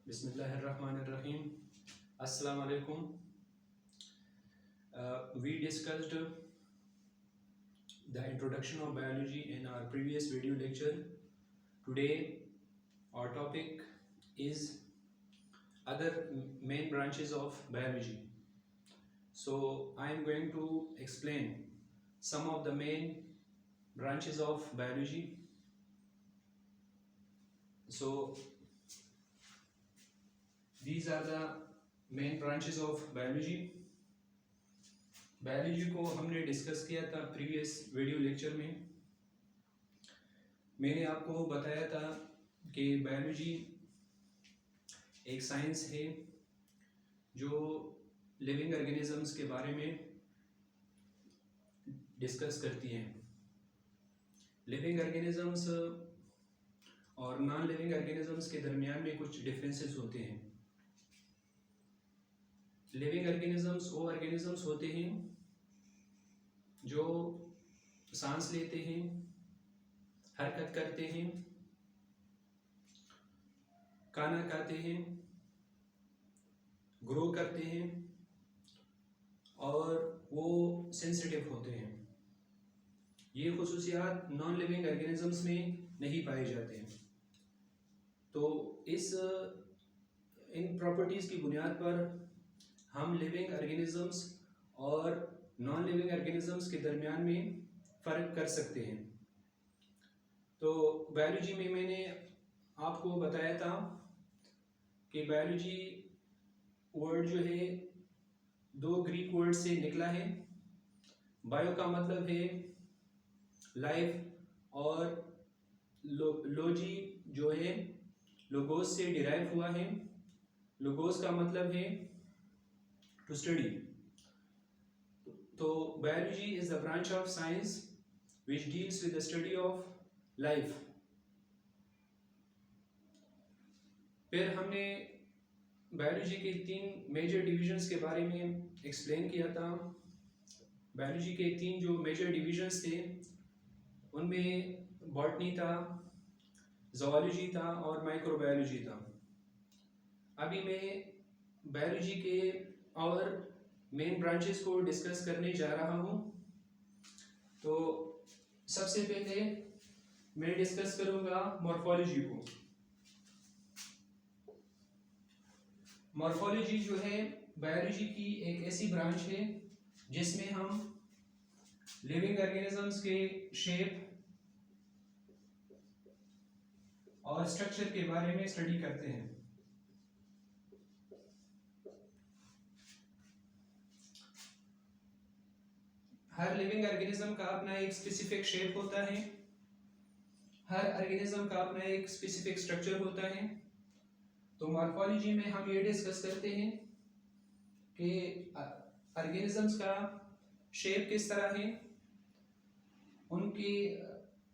Bismillahirrahmanirrahim. Assalamu alaikum. We discussed the introduction of biology in our previous video lecture. Today our topic is other main branches of biology. So I am going to explain some of the main branches of biology. So these are the main branches of biology. Biology को हमने discuss किया था previous video lecture में. मैंने आपको बताया था कि बायोलॉजी एक साइंस है जो लिविंग ऑर्गेनिजम्स के बारे में डिस्कस करती है. लिविंग ऑर्गेनिजम्स और नॉन लिविंग ऑर्गेनिजम्स के दरमियान में कुछ डिफरेंसेस होते हैं. लिविंग ऑर्गेनिजम्स वो ऑर्गेनिजम्स होते हैं जो सांस लेते हैं, हरकत करते हैं, खाना खाते हैं, ग्रो करते हैं और वो सेंसिटिव होते हैं. ये खुसूसियात नॉन लिविंग ऑर्गेनिजम्स में नहीं पाए जाते हैं. तो इन प्रॉपर्टीज़ की बुनियाद पर हम लिविंग ऑर्गेनिजम्स और नॉन लिविंग ऑर्गेनिजम्स के दरमियान में फ़र्क कर सकते हैं. तो बायोलॉजी में मैंने आपको बताया था कि बायोलॉजी वर्ड जो है दो ग्रीक वर्ड से निकला है. बायो का मतलब है लाइफ और लोजी जो है लोगोस से डिराइव हुआ है. लोगोस का मतलब है टू स्टडी. तो biology is the branch of science which deals with the study of life. फिर हमने बायोलॉजी के 3 मेजर डिविजन्स के बारे में एक्सप्लेन किया था. बायोलॉजी के 3 जो मेजर डिविजन्स थे उनमें बॉटनी था, ज़ूलॉजी था और माइक्रोबायोलॉजी था. अभी मैं बायोलॉजी के और मेन ब्रांचेस को डिस्कस करने जा रहा हूँ. तो सबसे पहले मैं डिस्कस करूँगा मॉर्फोलॉजी को. मॉर्फोलॉजी जो है बायोलॉजी की एक ऐसी ब्रांच है जिसमें हम लिविंग ऑर्गेनिजम्स के शेप और स्ट्रक्चर के बारे में स्टडी करते हैं. हर लिविंग ऑर्गेनिज्म का अपना एक स्पेसिफिक शेप होता है. हर ऑर्गेनिज्म का अपना एक स्पेसिफिक स्ट्रक्चर होता है. तो मॉर्फोलॉजी में हम ये डिस्कस करते हैं कि ऑर्गेनिजम्स का शेप किस तरह है, उनके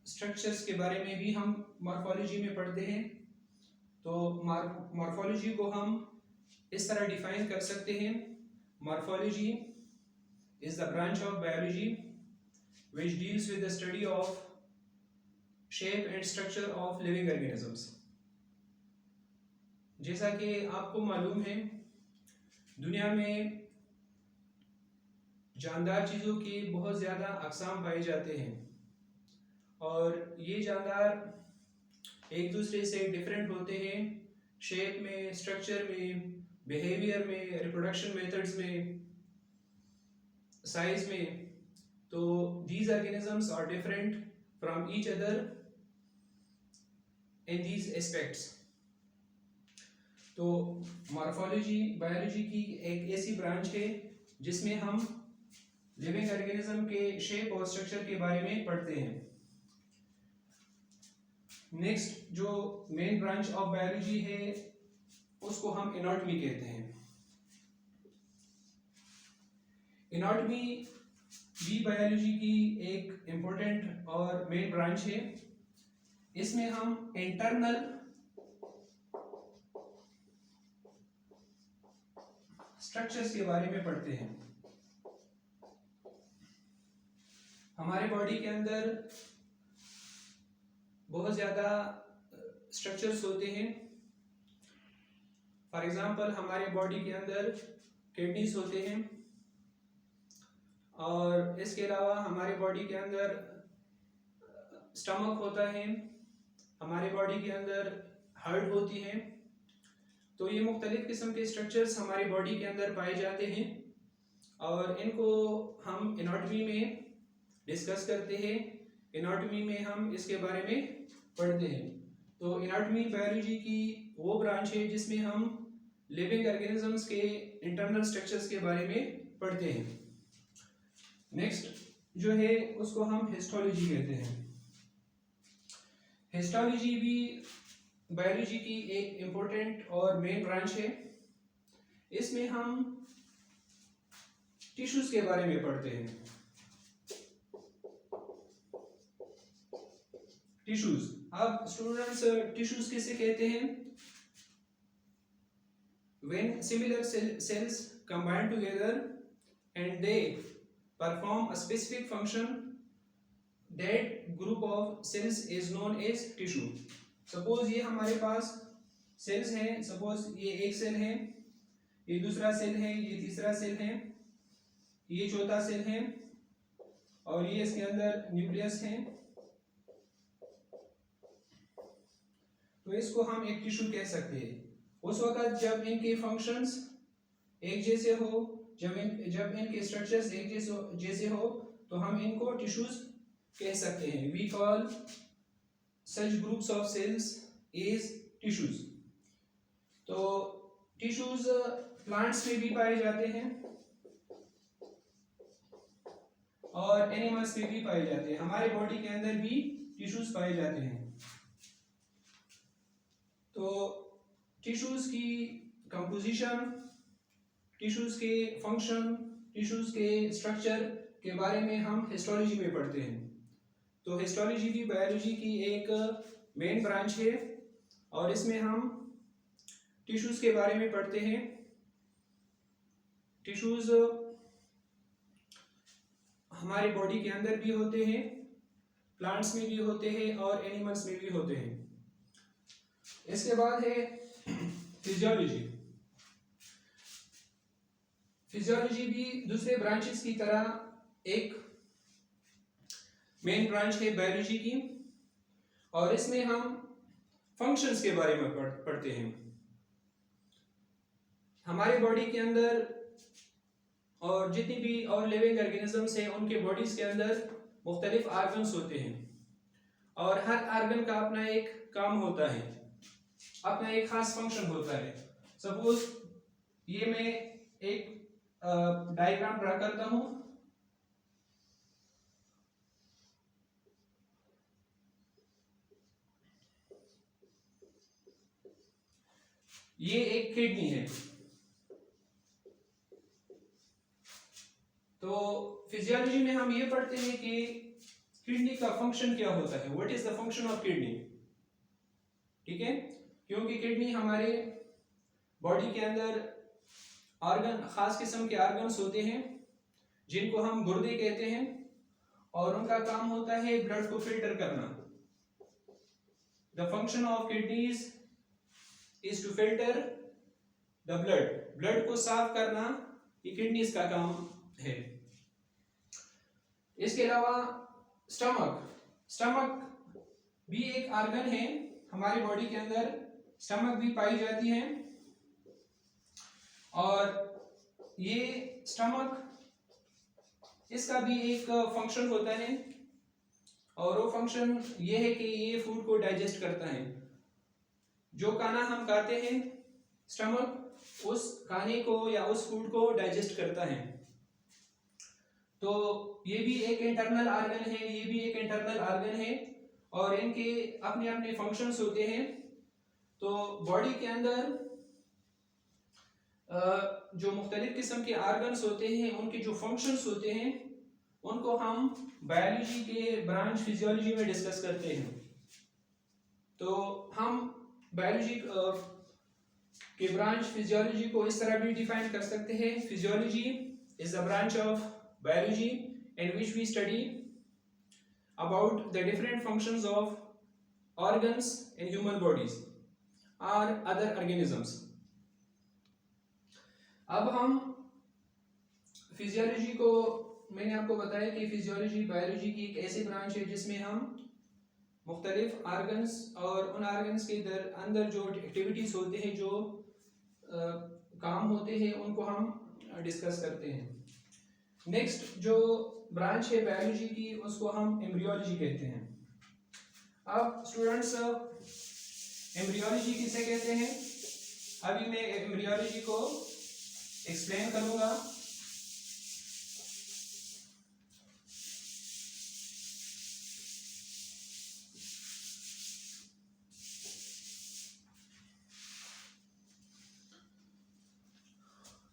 स्ट्रक्चर्स के बारे में भी हम मॉर्फोलॉजी में पढ़ते हैं. तो मॉर्फोलॉजी को हम इस तरह डिफाइन कर सकते हैं. Morphology is the branch of biology which deals with the study of shape and structure of living organisms. जैसा कि आपको मालूम है दुनिया में जानदार चीज़ों के बहुत ज़्यादा अक़साम पाए जाते हैं और ये जानदार एक दूसरे से डिफरेंट होते हैं शेप में, स्ट्रक्चर में, बिहेवियर में, रिप्रोडक्शन मेथड्स में, साइज में. तो these organisms are different from each other in these aspects. तो मॉर्फोलॉजी बायोलॉजी की एक ऐसी ब्रांच है जिसमें हम लिविंग ऑर्गेनिज्म के शेप और स्ट्रक्चर के बारे में पढ़ते हैं. नेक्स्ट जो मेन ब्रांच ऑफ बायोलॉजी है उसको हम एनाटॉमी कहते हैं. एनाटॉमी भी बायोलॉजी की एक इम्पोर्टेंट और मेन ब्रांच है. इसमें हम इंटरनल स्ट्रक्चर्स के बारे में पढ़ते हैं. हमारे बॉडी के अंदर बहुत ज़्यादा स्ट्रक्चर्स होते हैं फॉर एग्जांपल हमारे बॉडी के अंदर किडनीज होते हैं, और इसके अलावा हमारे बॉडी के अंदर स्टमक होता है, हमारे बॉडी के अंदर हार्ट होती है। तो ये मुख्तलिफ किस्म के स्ट्रक्चर्स हमारी बॉडी के अंदर पाए जाते हैं और इनको हम एनाटॉमी में डिस्कस करते हैं। एनाटॉमी में हम इसके बारे में पढ़ते हैं। तो एनाटॉमी बायोलॉजी की वो ब्रांच है जिसमें हम लिविंग ऑर्गेनिजम्स के इंटरनल स्ट्रक्चर्स के बारे में पढ़ते हैं। नेक्स्ट जो है उसको हम हिस्टोलॉजी कहते हैं। हिस्टोलॉजी भी बायोलॉजी की एक इम्पोर्टेंट और मेन ब्रांच है। इसमें हम टिश्यूज के बारे में पढ़ते हैं। टिश्यूज, अब स्टूडेंट्स टिश्यूज किसे कहते हैं? When similar cells combine together and they perform a specific function, that group of cells is known as tissue. Suppose ये हमारे पास सेल्स हैं, सपोज ये एक सेल है, ये दूसरा सेल है, ये तीसरा सेल है, ये चौथा सेल है और ये इसके अंदर न्यूक्लियस है। तो इसको हम एक टिश्यू कह सकते हैं। उस वक्त जब इनके फंक्शंस एक जैसे हो, जब इनके स्ट्रक्चर्स एक जैसे हो तो हम इनको टिश्यूज कह सकते हैं। We call such groups of cells is tissues. तो टिश्यूज प्लांट्स में भी पाए जाते हैं और एनिमल्स में भी पाए जाते हैं। हमारे बॉडी के अंदर भी टिश्यूज पाए जाते हैं। तो टिश्यूज की कंपोजिशन, टिश्यूज के फंक्शन, टिश्यूज के स्ट्रक्चर के बारे में हम हिस्टोलॉजी में पढ़ते हैं। तो हिस्टोलॉजी भी बायोलॉजी की एक मेन ब्रांच है और इसमें हम टिश्यूज के बारे में पढ़ते हैं। टिश्यूज हमारे बॉडी के अंदर भी होते हैं, प्लांट्स में भी होते हैं और एनिमल्स में भी होते हैं। इसके बाद है फिजियोलॉजी। फिजियोलॉजी भी दूसरे ब्रांचेस की तरह एक मेन ब्रांच है बायोलॉजी की और इसमें हम फंक्शंस के बारे में पढ़ते हैं। हमारे बॉडी के अंदर और जितनी भी और लिविंग ऑर्गेनिजम्स हैं उनके बॉडीज के अंदर मुख्तलिफ आर्गन्स होते हैं और हर आर्गन का अपना एक काम होता है, अपना एक खास फंक्शन होता है। सपोज ये मैं एक डायग्राम ड्रा करता हूं। ये एक किडनी है। तो फिजियोलॉजी में हम ये पढ़ते हैं कि किडनी का फंक्शन क्या होता है, what is the function of kidney. ठीक है, क्योंकि किडनी हमारे बॉडी के अंदर ऑर्गन, खास किस्म के ऑर्गन्स होते हैं जिनको हम गुर्दे कहते हैं और उनका काम होता है ब्लड को फिल्टर करना। The function of kidneys is to filter the blood, blood को साफ करना ये किडनीज का काम है। इसके अलावा स्टमक भी एक ऑर्गन है हमारी बॉडी के अंदर, स्टमक भी पाई जाती है और ये स्टमक, इसका भी एक फंक्शन होता है और वो फंक्शन ये है कि ये फूड को डाइजेस्ट करता है। जो खाना हम खाते हैं स्टमक उस खाने को या उस फूड को डाइजेस्ट करता है। तो ये भी एक इंटरनल ऑर्गन है, ये भी एक इंटरनल ऑर्गन है और इनके अपने अपने फंक्शंस होते हैं। तो बॉडी के अंदर जो मुख्तलिफ किस्म के ऑर्गन्स होते हैं उनके जो फंक्शंस होते हैं उनको हम बायोलॉजी के ब्रांच फिजियोलॉजी में डिस्कस करते हैं। तो हम बायोलॉजी के ब्रांच फिजियोलॉजी को इस तरह भी डिफाइन कर सकते हैं। Physiology is the branch of biology in which we study about the different functions of organs in human bodies or other organisms. अब हम फिजियोलॉजी को, मैंने आपको बताया कि फिजियोलॉजी बायोलॉजी की एक ऐसी ब्रांच है जिसमें हम मुख्तलिफ आर्गन्स और उन आर्गन्स के अंदर जो एक्टिविटीज़ होते हैं, जो काम होते हैं, उनको हम डिस्कस करते हैं। नेक्स्ट जो ब्रांच है बायोलॉजी की, उसको हम एम्ब्रियोलॉजी कहते हैं। अब स्टूडेंट्स, एम्ब्रियोलॉजी किसे कहते हैं, अभी मैं एम्ब्रियोलॉजी को एक्सप्लेन करूंगा।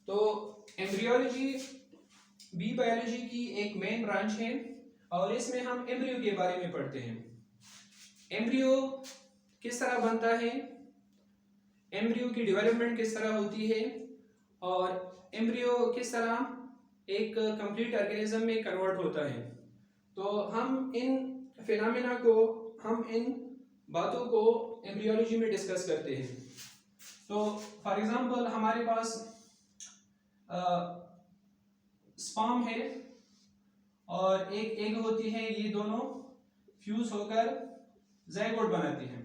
तो एम्ब्रियोलॉजी बी बायोलॉजी की एक मेन ब्रांच है और इसमें हम एम्ब्रियो के बारे में पढ़ते हैं। एम्ब्रियो किस तरह बनता है, एम्ब्रियो की डेवलपमेंट किस तरह होती है और एम्ब्रियो किस तरह एक कंप्लीट ऑर्गेनिज्म में कन्वर्ट होता है। तो हम इन फिनोमेना को, हम इन बातों को एम्ब्रियोलॉजी में डिस्कस करते हैं। तो फॉर एग्जांपल हमारे पास स्पर्म है और एक एग होती है, ये दोनों फ्यूज होकर ज़ाइगोट बनाती हैं।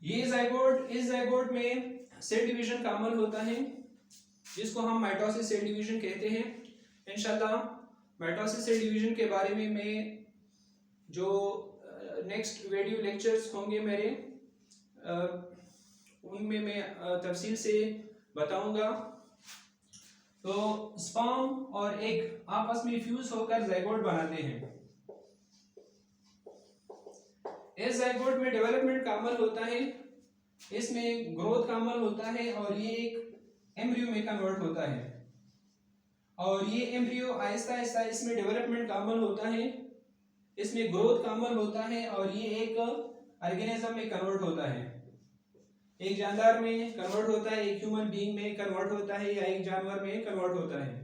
ये ज़ाइगोट, इस ज़ाइगोट में सेल डिवीजन का अमल होता है जिसको हम माइटोसिस सेल डिवीजन कहते हैं। इंशाल्लाह माइटोसिस सेल डिवीजन के बारे में मैं जो नेक्स्ट वीडियो लेक्चर्स होंगे मेरे, उनमें मैं तफसील से बताऊंगा। तो स्पर्म और एग आपस में फ्यूज होकर ज़ाइगोट बनाते हैं। इस ज़ाइगोट में डेवलपमेंट का अमल होता है, इसमें ग्रोथ का अमल होता है और ये एक एम्ब्रियो में कन्वर्ट होता है। और ये एम्ब्रियो आहिस्ता आहिस्ता इसमें डेवलपमेंट का अमल होता है, इसमें ग्रोथ का अमल होता है और ये एक ऑर्गेनिज्म में कन्वर्ट होता है। एक जानदार में कन्वर्ट होता है, एक ह्यूमन बीइंग में कन्वर्ट होता है या एक जानवर में कन्वर्ट होता है।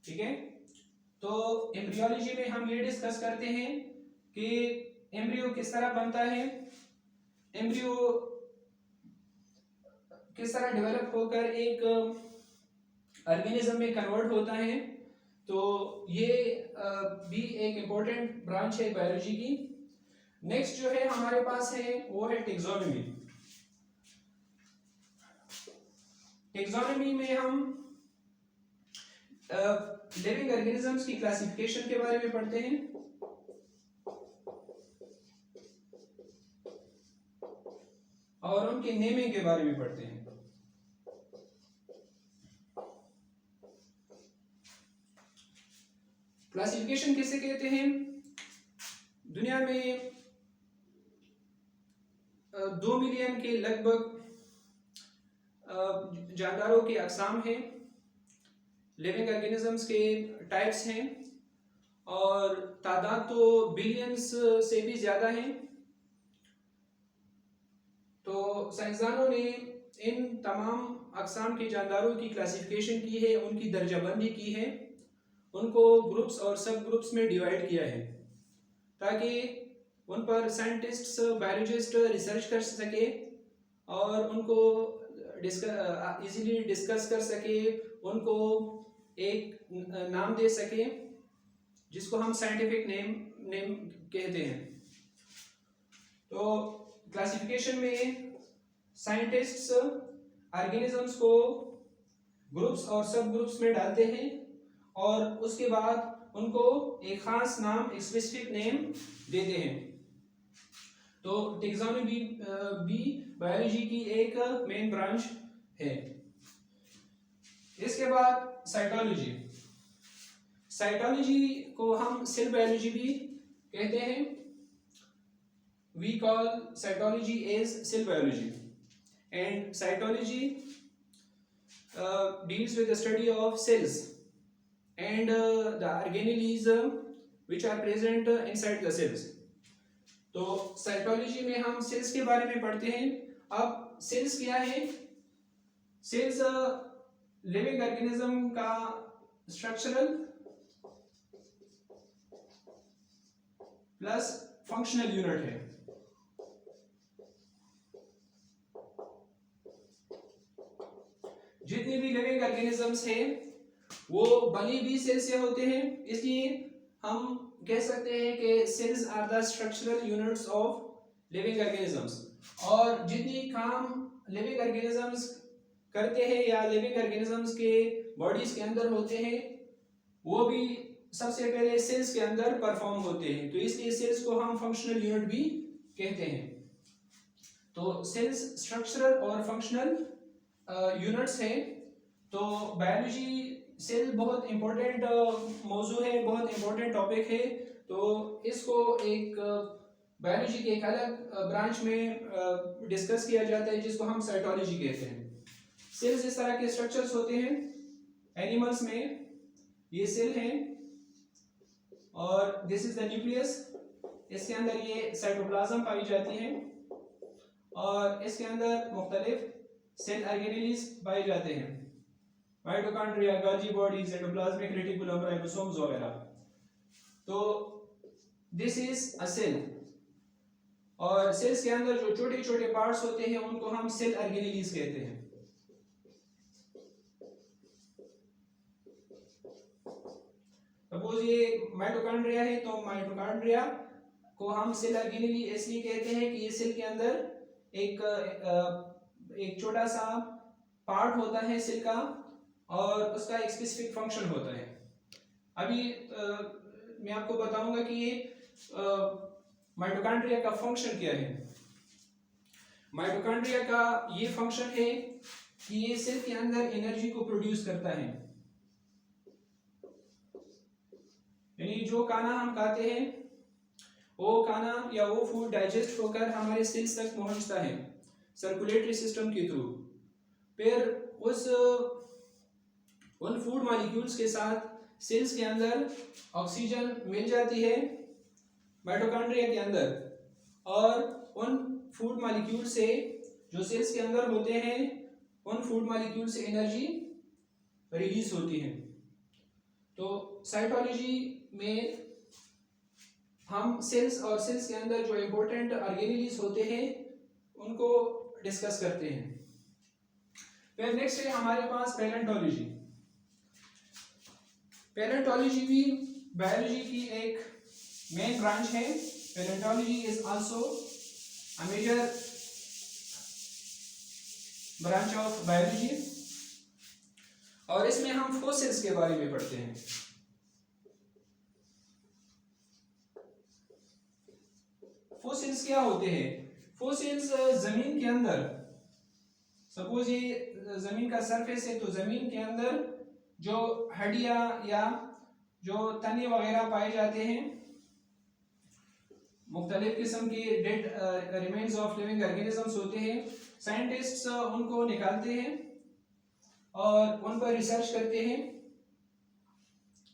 ठीक है, तो एम्ब्रियोलॉजी में हम ये डिस्कस करते हैं कि एम्ब्रियो किस तरह बनता है, एम्ब्रियो किस तरह डेवलप होकर एक ऑर्गेनिज्म में कन्वर्ट होता है। तो ये भी एक इम्पोर्टेंट ब्रांच है बायोलॉजी की। नेक्स्ट जो है हमारे पास है वो है टेक्सोनोमी। टेक्सोनोमी में हम लिविंग ऑर्गेनिजम्स की क्लासिफिकेशन के बारे में पढ़ते हैं और उनके नेमिंग के बारे में पढ़ते हैं। क्लासिफिकेशन किसे कहते हैं, दुनिया में 2 मिलियन के लगभग जानदारों के अक़साम हैं, लिविंग ऑर्गेनिजम्स के टाइप्स हैं और तादाद तो बिलियंस से भी ज़्यादा हैं। तो साइंसदानों ने इन तमाम अक़साम के जानदारों की क्लासिफिकेशन की है, उनकी दर्जाबंदी की है, उनको ग्रुप्स और सब ग्रुप्स में डिवाइड किया है ताकि उन पर साइंटिस्ट्स, बायोलॉजिस्ट रिसर्च कर सके और उनको इजीली डिस्कस कर सके, उनको एक नाम दे सके जिसको हम साइंटिफिक नेम कहते हैं। तो क्लासिफिकेशन में साइंटिस्ट्स ऑर्गेनिजम्स को ग्रुप्स और सब ग्रुप्स में डालते हैं और उसके बाद उनको एक खास नाम, एक स्पेसिफिक नेम देते हैं। तो टेक्सोनोमी भी बायोलॉजी की एक मेन ब्रांच है। इसके बाद साइटोलॉजी, साइटोलॉजी को हम सेल बायोलॉजी भी कहते हैं। We call cytology as cell biology, and cytology deals with the study of cells and the organelles which are present inside the cells. तो साइटोलॉजी में हम सेल्स के बारे में पढ़ते हैं। अब सेल्स क्या है, सेल्स लिविंग ऑर्गेनिज्म का स्ट्रक्चरल प्लस फंक्शनल यूनिट है। जितनी भी लिविंग ऑर्गेनिजम्स हैं वो बनी भी सेल से होते हैं, इसलिए हम कह सकते हैं कि cells are the structural units of living organisms. और जितनी काम लिविंग ऑर्गेनिजम्स करते हैं या लिविंग ऑर्गेनिजम्स के बॉडीज के अंदर होते हैं वो भी सबसे पहले सेल्स के अंदर परफॉर्म होते हैं, तो इसलिए सेल्स को हम फंक्शनल यूनिट भी कहते हैं। तो सेल्स स्ट्रक्चरल और फंक्शनल यूनिट्स हैं। तो बायोलॉजी सेल बहुत इंपॉर्टेंट मौजू है, बहुत इंपॉर्टेंट टॉपिक है, तो इसको एक बायोलॉजी के एक अलग ब्रांच में डिस्कस किया जाता है जिसको हम साइटोलॉजी कहते हैं। सेल्स इस तरह के स्ट्रक्चर्स होते हैं, एनिमल्स में ये सेल हैं और दिस इज द न्यूक्लियस, इसके अंदर ये साइटोप्लाज्म पाई जाती है और इसके अंदर मुख्तलिफ सेल ऑर्गेनेल्स पाए जाते हैं, mitochondria, Golgi body, cytoplasmic reticulum, ribosomes वगैरह। तो दिस इज अ सेल और सेल्स के अंदर जो छोटे छोटे पार्ट्स होते हैं उनको हम सेल ऑर्गेनेल्स कहते हैं। सपोज ये माइटोकॉन्ड्रिया है तो माइटोकॉन्ड्रिया को हम सेल ऑर्गेनेली इसलिए कहते हैं कि ये सेल के अंदर एक छोटा सा पार्ट होता है सेल का और उसका एक स्पेसिफिक फंक्शन होता है। अभी मैं आपको बताऊंगा कि ये माइटोकॉन्ड्रिया का फंक्शन क्या है। माइटोकॉन्ड्रिया का ये फंक्शन है कि ये सेल के अंदर एनर्जी को प्रोड्यूस करता है, यानी जो खाना हम खाते हैं वो खाना या वो फूड डाइजेस्ट होकर हमारे सेल्स तक पहुंचता है सर्कुलेटरी सिस्टम के थ्रू। फिर उन फूड मॉलिक्यूल्स के साथ सेल्स के अंदर ऑक्सीजन मिल जाती है माइटोकॉन्ड्रिया के अंदर और उन फूड मॉलिक्यूल से जो सेल्स के अंदर होते हैं उन फूड मॉलिक्यूल से एनर्जी रिलीज होती है। तो साइटोलॉजी में हम सेल्स और सेल्स के अंदर जो इम्पोर्टेंट ऑर्गेनेल्स होते हैं उनको डिस्कस करते हैं। फिर नेक्स्ट है हमारे पास पैलेंटोलॉजी। पैलेंटोलॉजी भी बायोलॉजी की एक मेन ब्रांच है। Palaeontology is also a major branch of biology और इसमें हम फॉसिल्स के बारे में पढ़ते हैं। फॉसिल्स क्या होते हैं? फॉसिल्स जमीन के अंदर, सपोज ये जमीन का सरफेस है तो जमीन के अंदर जो हड्डियां या जो तने वगैरह पाए जाते हैं, मुख्तलिफ किस्म के dead remains of living organisms होते हैं, साइंटिस्ट्स उनको निकालते हैं और उन पर रिसर्च करते हैं।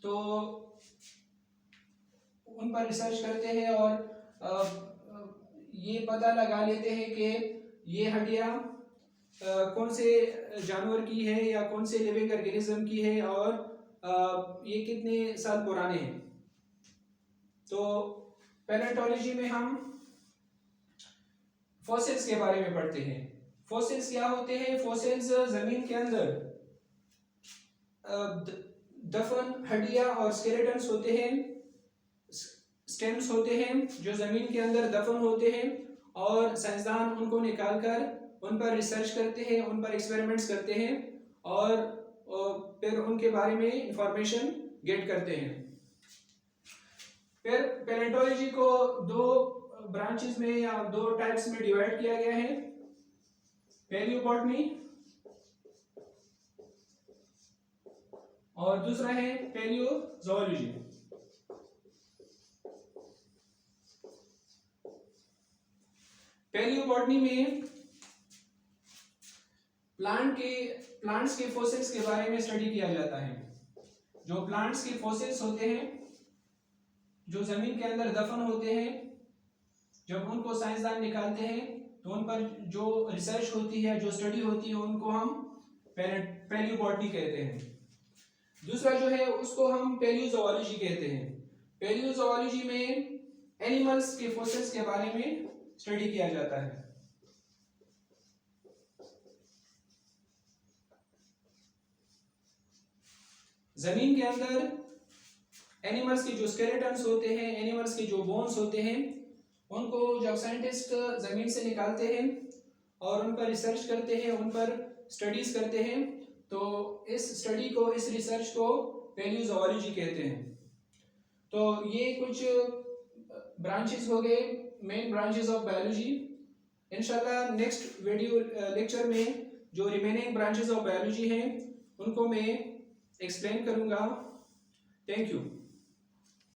तो उन पर रिसर्च करते हैं और ये पता लगा लेते हैं कि ये हड्डियां कौन से जानवर की है या कौन से लिविंग ऑर्गेनिज्म की है और ये कितने साल पुराने हैं। तो पैलेंटोलॉजी में हम फॉसिल्स के बारे में पढ़ते हैं। फॉसिल्स क्या होते हैं? फॉसिल्स जमीन के अंदर दफन हड्डियां और स्केलेटन्स होते हैं, स्टेम्स होते हैं जो जमीन के अंदर दफन होते हैं और साइंसदान उनको निकालकर उन पर रिसर्च करते हैं, उन पर एक्सपेरिमेंट्स करते हैं और फिर उनके बारे में इंफॉर्मेशन गेट करते हैं। फिर पैलेंटोलॉजी को दो ब्रांचेस में या दो टाइप्स में डिवाइड किया गया है, पैलियोबॉटनी और दूसरा है पैलियोजोलॉजी। पैलियोबॉटनी में प्लांट्स के फॉसिल्स के बारे में स्टडी किया जाता है। जो प्लांट्स के फॉसिल्स होते हैं जो जमीन के अंदर दफन होते हैं, जब उनको साइंसदान निकालते हैं तो उन पर जो रिसर्च होती है, जो स्टडी होती है, उनको हम पैलियोबॉटनी कहते हैं। दूसरा जो है उसको हम पैलियोजोलॉजी कहते हैं। पैलियोजोलॉजी में एनिमल्स के फॉसिल्स के बारे में स्टडी किया जाता है। ज़मीन के अंदर एनिमल्स के जो स्केलेटन्स होते हैं, एनिमल्स के जो बोन्स होते हैं, उनको जब साइंटिस्ट ज़मीन से निकालते हैं और उन पर रिसर्च करते हैं, उन पर स्टडीज़ करते हैं, तो इस स्टडी को, इस रिसर्च को पैलियोज़ोलॉजी कहते हैं। तो ये कुछ ब्रांचेस हो गए, मेन ब्रांचेस ऑफ बायोलॉजी। इंशाल्लाह नेक्स्ट वीडियो लेक्चर में जो रिमेनिंग ब्रांचेस ऑफ बायोलॉजी हैं उनको मैं एक्सप्लेन करूँगा। Thank you.